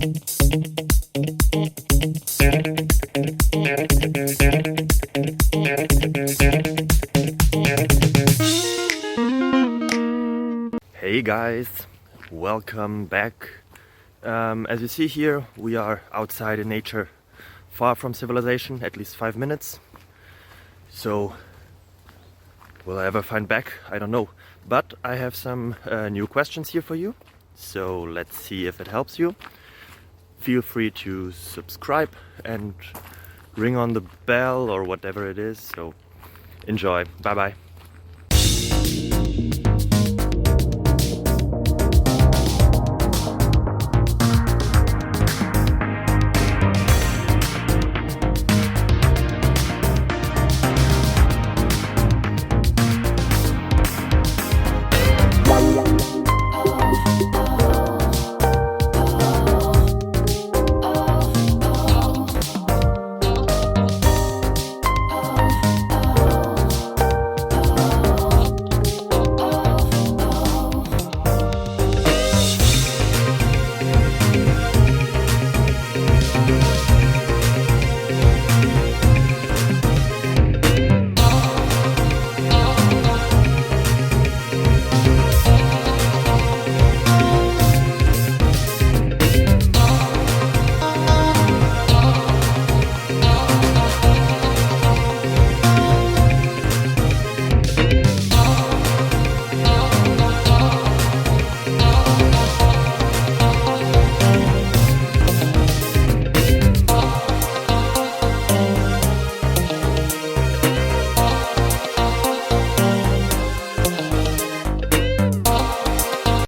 Hey guys, welcome back. As you see here, we are outside in nature, far from civilization, at least 5 minutes. So, will I ever find back? I don't know. But I have some new questions here for you. So let's see if it helps you. Feel free to subscribe and ring on the bell or whatever it is. So enjoy. Bye bye.